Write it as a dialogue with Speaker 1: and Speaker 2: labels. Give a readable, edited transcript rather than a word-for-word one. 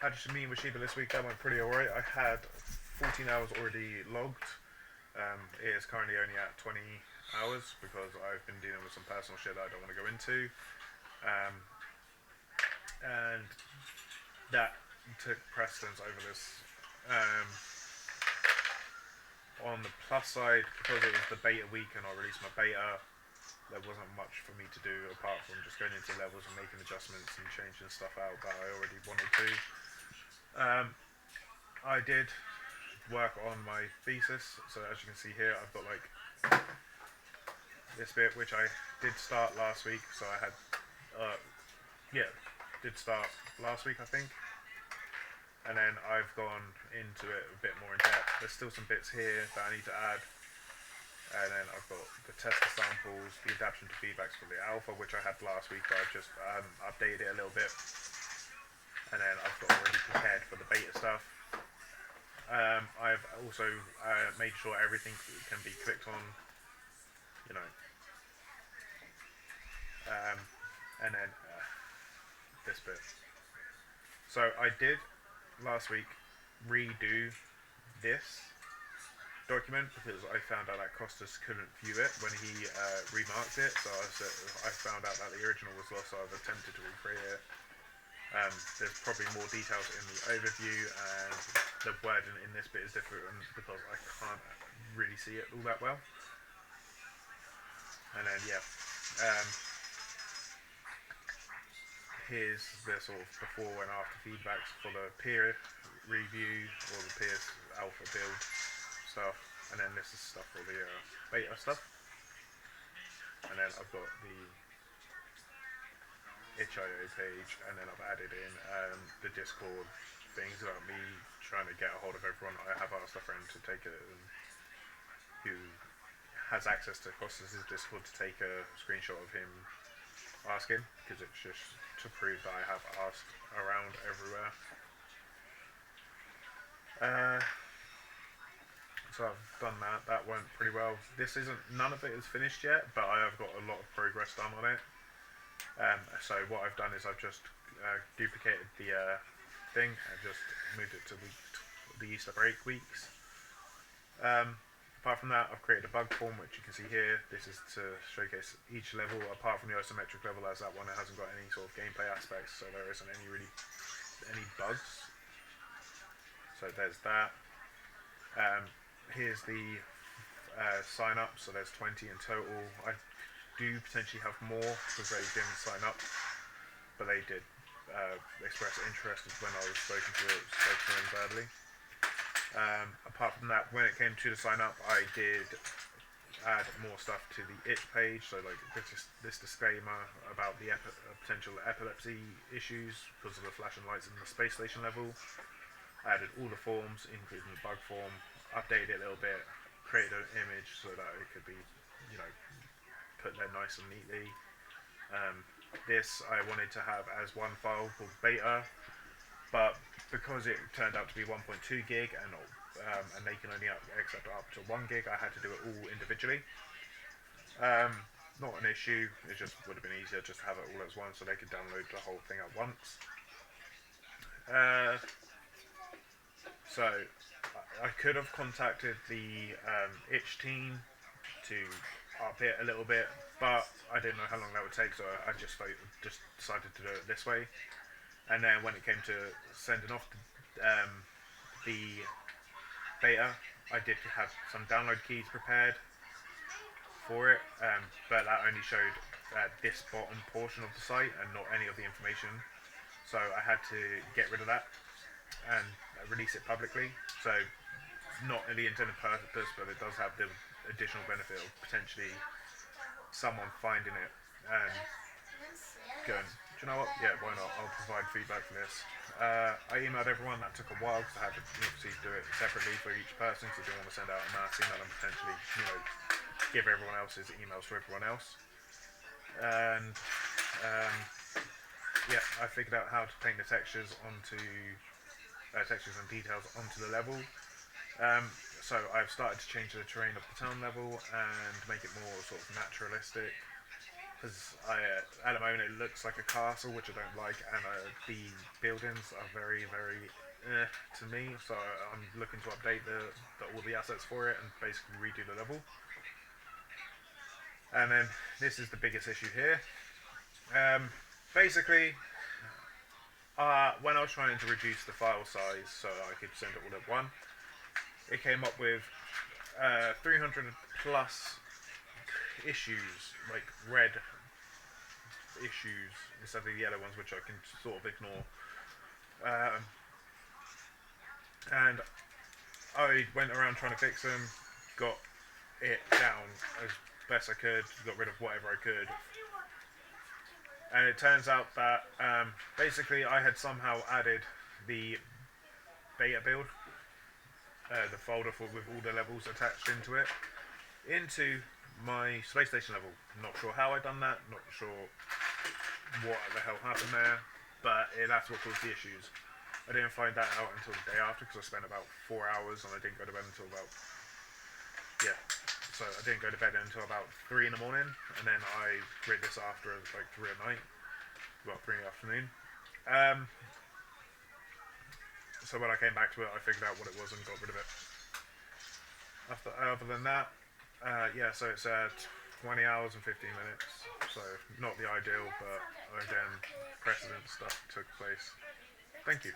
Speaker 1: Meeting with Sheba this week. That went pretty alright. I had 14 hours already logged. It is currently only at 20 hours because I've been dealing with some personal shit that I don't want to go into. And that took precedence over this. On the plus side, because it was the beta week and I released my beta, there wasn't much for me to do apart from just going into levels and making adjustments and changing stuff out that I already wanted to. I did work on my thesis, so as you can see here, I've got like this bit which I did start last week. So I had, did start last week I think, and then I've gone into it a bit more in depth. There's still some bits here that I need to add. And then I've got the tester samples, the adaptation to feedbacks for the alpha, which I had last week, but I've just updated it a little bit. And then I've got already prepared for the beta stuff. I've also made sure everything can be clicked on, you know. And then this bit. So I did last week redo this document because I found out that Costas couldn't view it when he remarked it. So I found out that the original was lost, so I've attempted to recreate it. There's probably more details in the overview, and the wording in this bit is different because I can't really see it all that well. And then here's the sort of before and after feedbacks for the peer review or the peer alpha build stuff, and then this is stuff for the beta stuff. And then I've got the itch.io page, and then I've added in the Discord things about me trying to get a hold of everyone. I have asked a friend to take who has access to Costas' Discord to take a screenshot of him asking, because it's just to prove that I have asked around everywhere. So I've done that. That went pretty well. None of it is finished yet, but I have got a lot of progress done on it. So what I've done is I've just duplicated the thing and just moved it to the Easter break weeks. Apart from that, I've created a bug form, which you can see here. This is to showcase each level, apart from the isometric level, as that one it hasn't got any sort of gameplay aspects, so there isn't any bugs. So there's that. Here's the sign up, so there's 20 in total. I do potentially have more because they didn't sign up, but they did express interest when I was spoken to them verbally. Apart from that, when it came to the sign up, I did add more stuff to the itch page, so like this disclaimer about the potential epilepsy issues because of the flashing lights in the space station level. I added all the forms, including the bug form, updated it a little bit, created an image so that it could be, you know, put there nice and neatly. This I wanted to have as one file called beta, but because it turned out to be 1.2 gig and they can only accept up to 1 gig, I had to do it all individually. Not an issue, it just would have been easier just to have it all as one so they could download the whole thing at once. So I could have contacted the itch team to up it a little bit, but I didn't know how long that would take, so I just decided to do it this way. And then when it came to sending off the beta, I did have some download keys prepared for it, but that only showed this bottom portion of the site and not any of the information. So I had to get rid of that and release it publicly. So not in the intended purpose, but it does have the additional benefit of potentially someone finding it and going, do you know what? Yeah, why not? I'll provide feedback for this. I emailed everyone. That took a while because I had to obviously do it separately for each person, so I didn't want to send out a mass email and potentially, you know, give everyone else's emails to everyone else. And yeah, I figured out how to paint the textures onto textures and details onto the level. So I've started to change the terrain of the town level and make it more sort of naturalistic. because at the moment it looks like a castle, which I don't like, and the buildings are very, very to me. So I'm looking to update all the assets for it and basically redo the level. And then this is the biggest issue here. Um, basically, when I was trying to reduce the file size so I could send it all at one, it came up with 300 plus issues, like red issues instead of the yellow ones, which I can sort of ignore. Um, and I went around trying to fix them, got it down as best I could, got rid of whatever I could. And it turns out that basically I had somehow added the beta build, the folder with all the levels attached into it, into my space station level. Not sure how I done that, not sure what the hell happened there, but that's what caused the issues. I didn't find that out until the day after because I spent about 4 hours and I didn't go to bed until about, yeah, so I didn't go to bed until about 3 in the morning, and then I read this after like 3 at night, well 3 in the afternoon. So when I came back to it I figured out what it was and got rid of it. Other than that, yeah, so it's 20 hours and 15 minutes, so not the ideal, but again, precedent stuff took place. Thank you.